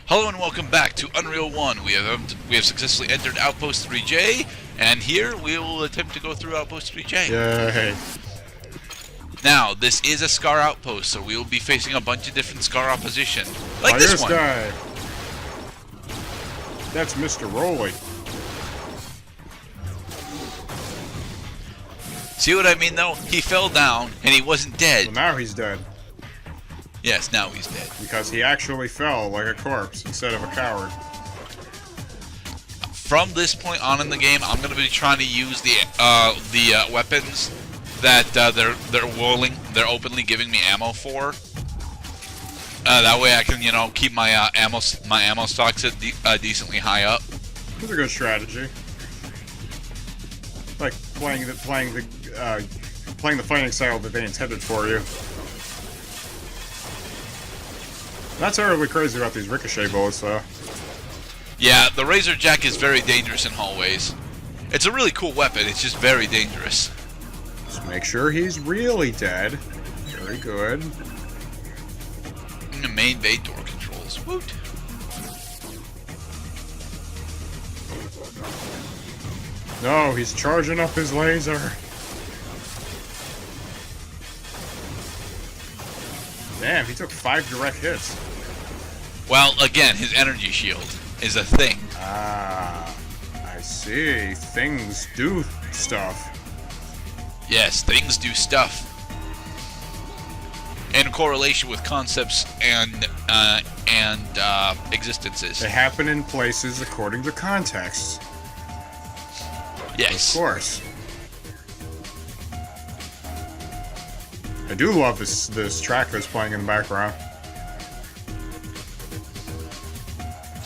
Hello and welcome back to Unreal 1. We have successfully entered Outpost 3J, and here we will attempt to go through Outpost 3J. Yay. Now, this is a Scar outpost, so we will be facing a bunch of different Scar opposition. Like this one. Guy. That's Mr. Rolly. See what I mean, though? He fell down, and he wasn't dead. Well, now he's dead. Yes, now he's dead. Because he actually fell like a corpse instead of a coward. From this point on in the game, I'm going to be trying to use the weapons that they're openly giving me ammo for. That way I can, keep my ammo stocks at decently high up. It's a good strategy. Like playing the fighting style that they intended for you. Not terribly crazy about these ricochet bullets, though. Yeah, the Razor Jack is very dangerous in hallways. It's a really cool weapon, it's just very dangerous. Just make sure he's really dead. Very good. And the main bay door controls. Woot. No, he's charging up his laser. Damn, he took 5 direct hits. Well, again, his energy shield is a thing. Ah, I see. Things do stuff. Yes, things do stuff. In correlation with concepts and existences. They happen in places according to context. Yes. Of course. I do love this track that's playing in the background.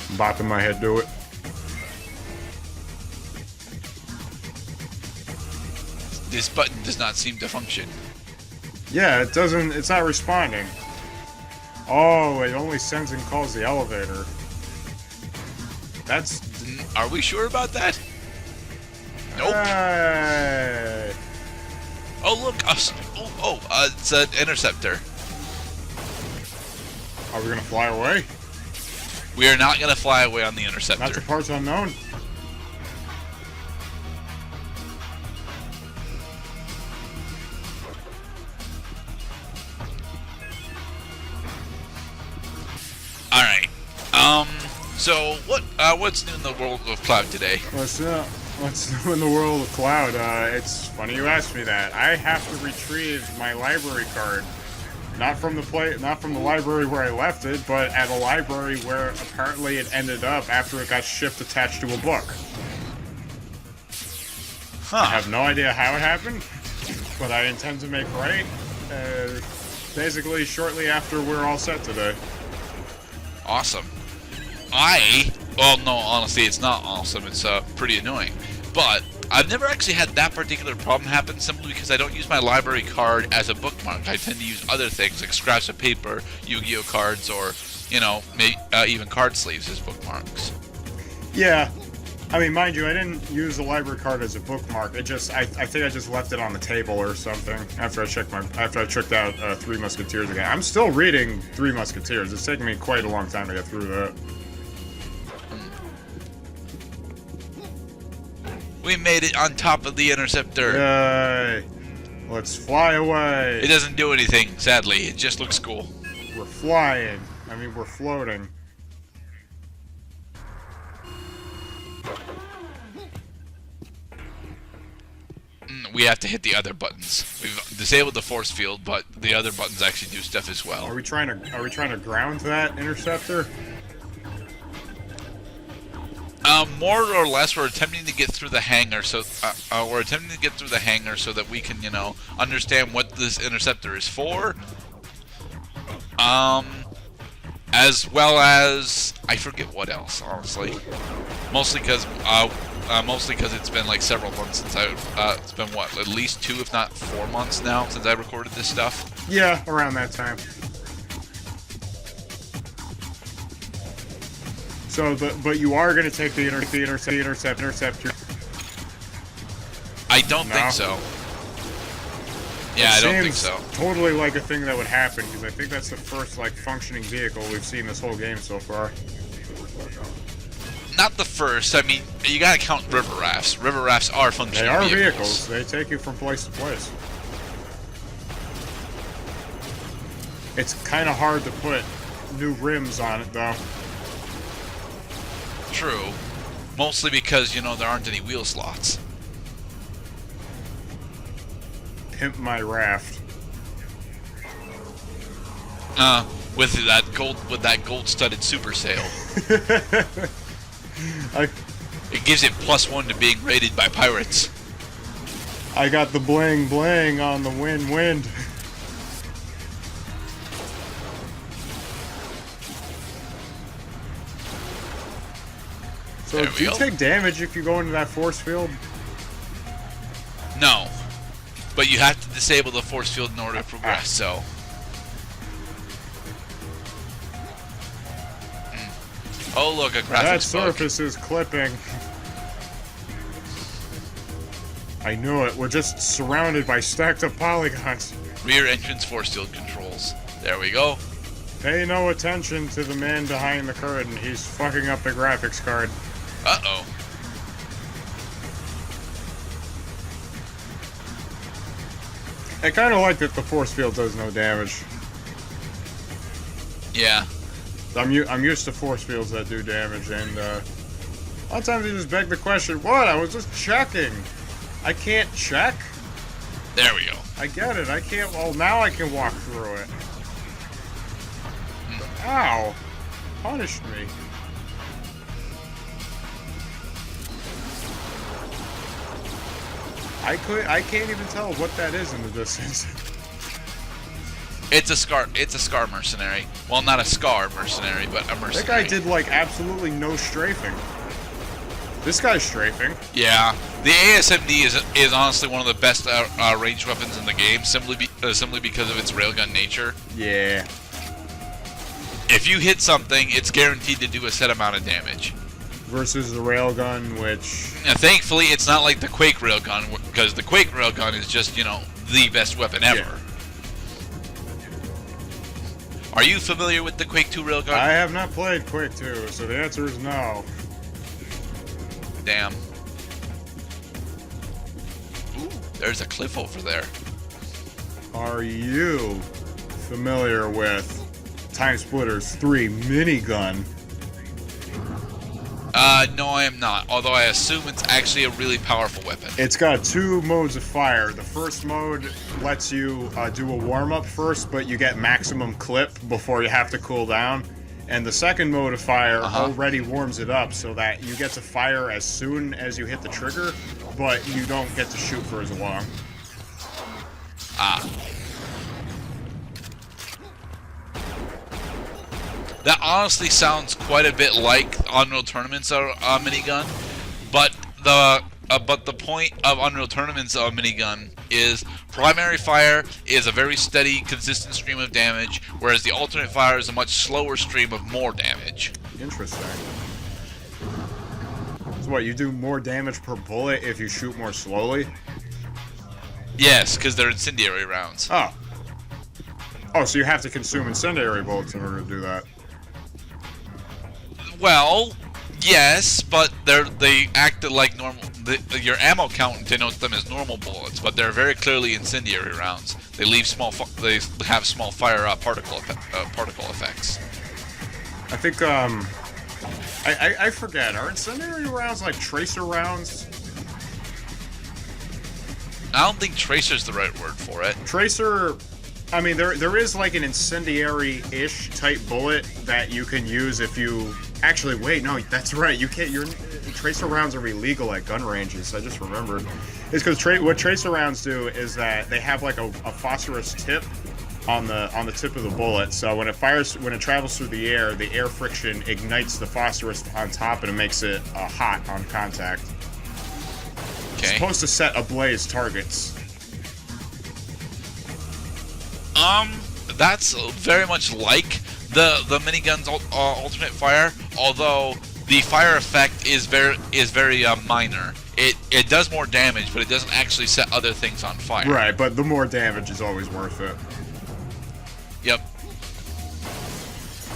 I'm bopping my head to it. This button does not seem to function. Yeah, it doesn't. It's not responding. Oh, it only sends and calls the elevator. That's. Are we sure about that? Nope. Hey. Oh look! It's an interceptor. Are we gonna fly away? We are not gonna fly away on the interceptor. Not to parts unknown. All right. So what's new in the world of Cloud today? What's new in the world of Cloud? It's funny you asked me that. I have to retrieve my library card, not from the library where I left it, but at a library where apparently it ended up after it got shipped attached to a book. Huh. I have no idea how it happened, but I intend to make right. Basically, shortly after we're all set today. Awesome. Well, no, honestly, it's not awesome. It's pretty annoying. But I've never actually had that particular problem happen simply because I don't use my library card as a bookmark. I tend to use other things like scraps of paper, Yu-Gi-Oh cards, or, maybe, even card sleeves as bookmarks. Yeah. I mean, mind you, I didn't use the library card as a bookmark. I think I just left it on the table or something after I checked out Three Musketeers again. I'm still reading Three Musketeers. It's taken me quite a long time to get through that. We made it on top of the interceptor. Yay! Let's fly away. It doesn't do anything, sadly. It just looks cool. We're flying. I mean, we're floating. We have to hit the other buttons. We've disabled the force field, but the other buttons actually do stuff as well. Are we trying to ground that interceptor? More or less, we're attempting to get through the hangar, so that we can, understand what this interceptor is for. As well as I forget what else, honestly. Mostly because it's been like several months since it's been what, at least 2, if not 4 months now since I recorded this stuff. Yeah, around that time. So, but you are going to take the interceptor. I don't think so. Yeah, I don't think so. Totally like a thing that would happen, because I think that's the first, like, functioning vehicle we've seen this whole game so far. Not the first. I mean, you gotta count river rafts. River rafts are functional They are vehicles. They take you from place to place. It's kind of hard to put new rims on it, though. True. Mostly because, you know, there aren't any wheel slots. Pimp my raft. With that gold-studded super sail. It gives it +1 to being raided by pirates. I got the bling bling on the wind. So do you take damage if you go into that force field? No. But you have to disable the force field in order to progress, so... Oh, look, a graphics That surface is clipping. I knew it. We're just surrounded by stacked up polygons. Rear entrance force field controls. There we go. Pay no attention to the man behind the curtain. He's fucking up the graphics card. Uh-oh. I kind of like that the force field does no damage. Yeah. I'm used to force fields that do damage, and a lot of times you just beg the question, what? I was just checking. I can't check? There we go. I get it. I can't... Well, now I can walk through it. Ow. Punished me. I can't even tell what that is in the distance. It's a Scar mercenary. Well, not a Scar mercenary, but a mercenary. That guy did, like, absolutely no strafing. This guy's strafing. Yeah. The ASMD is honestly one of the best ranged weapons in the game, simply because of its railgun nature. Yeah. If you hit something, it's guaranteed to do a set amount of damage. Versus the railgun, which... Now, thankfully, it's not like the Quake railgun, because the Quake railgun is just, you know, the best weapon ever. Yeah. Are you familiar with the Quake 2 railgun? I have not played Quake 2, so the answer is no. Damn. Ooh, there's a cliff over there. Are you familiar with Time Splitters 3 minigun? No, I am not. Although I assume it's actually a really powerful weapon. It's got two modes of fire. The first mode lets you do a warm-up first, but you get maximum clip before you have to cool down. And the second mode of fire already warms it up so that you get to fire as soon as you hit the trigger, but you don't get to shoot for as long. Ah. That honestly sounds quite a bit like Unreal Tournament's minigun, but the point of Unreal Tournament's minigun is primary fire is a very steady, consistent stream of damage, whereas the alternate fire is a much slower stream of more damage. Interesting. So what, you do more damage per bullet if you shoot more slowly? Yes, because they're incendiary rounds. Oh. Oh, so you have to consume incendiary bullets in order to do that. Well, yes, but they act like normal. Your ammo count denotes them as normal bullets, but they're very clearly incendiary rounds. They leave they have small fire particle effects. I think I forget. Are incendiary rounds like tracer rounds? I don't think tracer's the right word for it. Tracer. I mean, there is like an incendiary-ish type bullet that you can use if you... Actually, wait, no, that's right. You can't... Tracer rounds are illegal at gun ranges. I just remembered. It's because what tracer rounds do is that they have like a phosphorus tip on the tip of the bullet. So when it travels through the air friction ignites the phosphorus on top and it makes it hot on contact. Okay. It's supposed to set ablaze targets. That's very much like the minigun's alternate fire, although the fire effect is very minor. It does more damage, but it doesn't actually set other things on fire. Right, but the more damage is always worth it. Yep.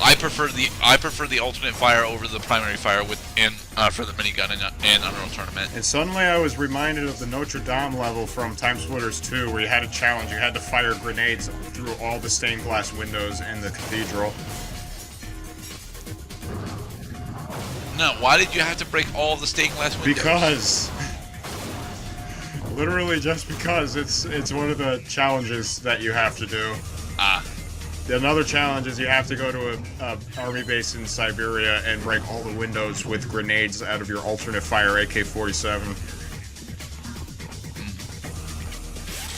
I prefer the alternate fire over the primary fire for the minigun in Unreal Tournament. And suddenly I was reminded of the Notre Dame level from Time Splitters 2, where you had a challenge. You had to fire grenades through all the stained glass windows in the cathedral. No, why did you have to break all the stained glass windows? Because. Literally just because it's one of the challenges that you have to do. Ah. Another challenge is you have to go to a army base in Siberia and break all the windows with grenades out of your alternate fire AK-47.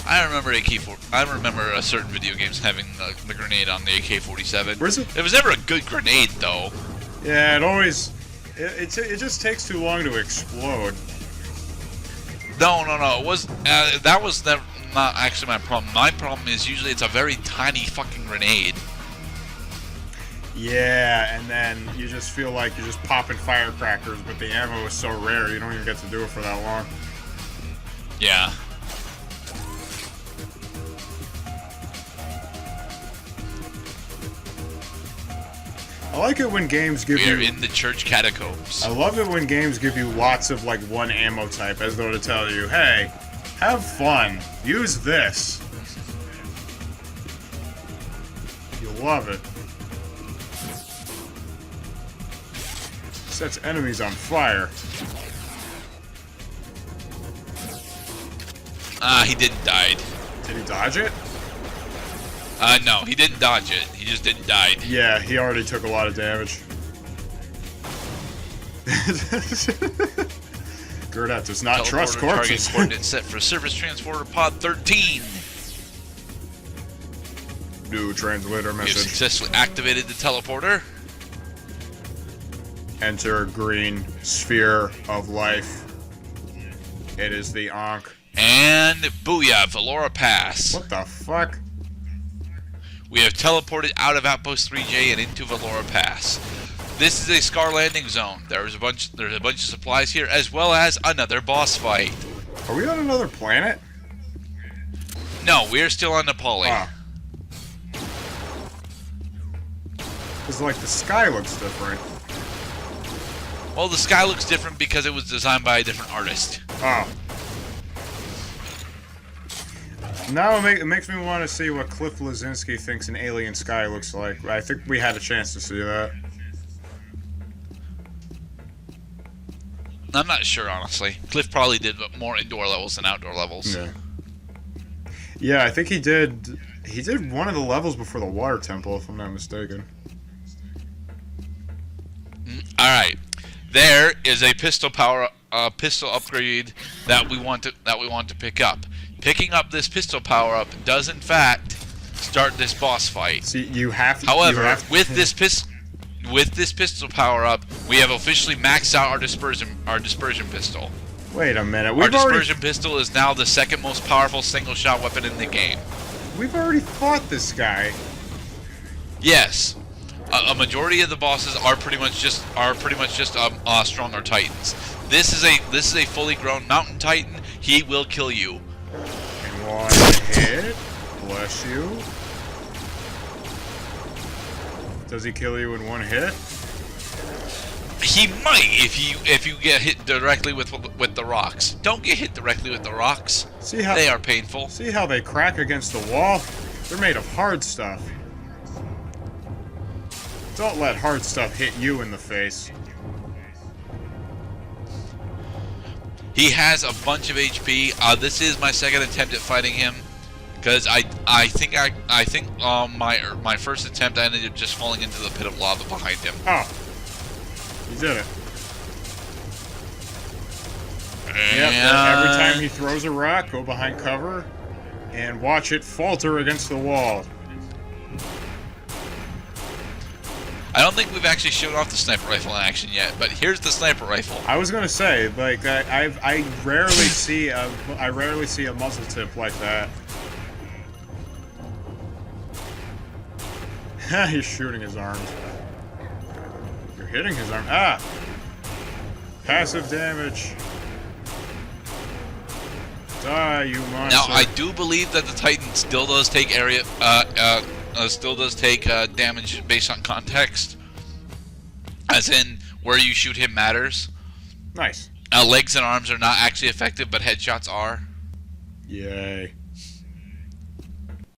I remember a certain video games having the grenade on the AK-47. Where's it? It was never a good grenade, though. Yeah, it just takes too long to explode. No. It was that was not actually my problem. My problem is usually it's a very tiny fucking grenade. Yeah, and then you just feel like you're just popping firecrackers, but the ammo is so rare you don't even get to do it for that long. Yeah. I like it when games give you... We're in the church catacombs. I love it when games give you lots of, like, one ammo type, as though to tell you, hey, have fun. Use this. You'll love it. Sets enemies on fire. He didn't die. Did he dodge it? No, he didn't dodge it. He just didn't die. Yeah, he already took a lot of damage. Gerdat does not trust corpses. Target coordinates set for Service Transporter Pod 13. New translator We have message. successfully activated the teleporter. Enter green sphere of life. It is the Ankh. And booyah, Valora Pass. What the fuck? We have teleported out of Outpost 3J and into Valora Pass. This is a Scar landing zone. There's a bunch of supplies here, as well as another boss fight. Are we on another planet? No, we're still on Nepali. Ah. Because, like, the sky looks different. Well, the sky looks different because it was designed by a different artist. Oh. Now it makes me want to see what Cliff Blazinski thinks an alien sky looks like. I think we had a chance to see that. I'm not sure, honestly. Cliff probably did more indoor levels than outdoor levels. Yeah. Yeah, I think he did. He did one of the levels before the water temple, if I'm not mistaken. All right, there is a pistol upgrade that we want to pick up. Picking up this pistol power up does in fact start this boss fight. See, you have to. However, with this pistol power up, we have officially maxed out our dispersion pistol. Wait a minute. Our dispersion pistol is now the second most powerful single shot weapon in the game. We've already fought this guy. Yes. A majority of the bosses are pretty much just stronger titans. This is a fully grown mountain titan. He will kill you. In one hit. Bless you. Does he kill you in one hit? He might if you get hit directly with the rocks. Don't get hit directly with the rocks. See how they are painful. See how they crack against the wall? They're made of hard stuff. Don't let hard stuff hit you in the face. He has a bunch of HP. This is my second attempt at fighting him, because I think my first attempt I ended up just falling into the pit of lava behind him. Oh, you did it. Yep. Every time he throws a rock, go behind cover, and watch it falter against the wall. I don't think we've actually shown off the sniper rifle in action yet, but here's the sniper rifle. I was gonna say, like, I rarely see a muzzle tip like that. He's shooting his arms. You're hitting his arm. Ah! Passive damage. Die, you monster. Now, I do believe that the Titan still does take area still does take damage based on context, as in where you shoot him matters. Nice. Legs and arms are not actually effective, but headshots are. Yay.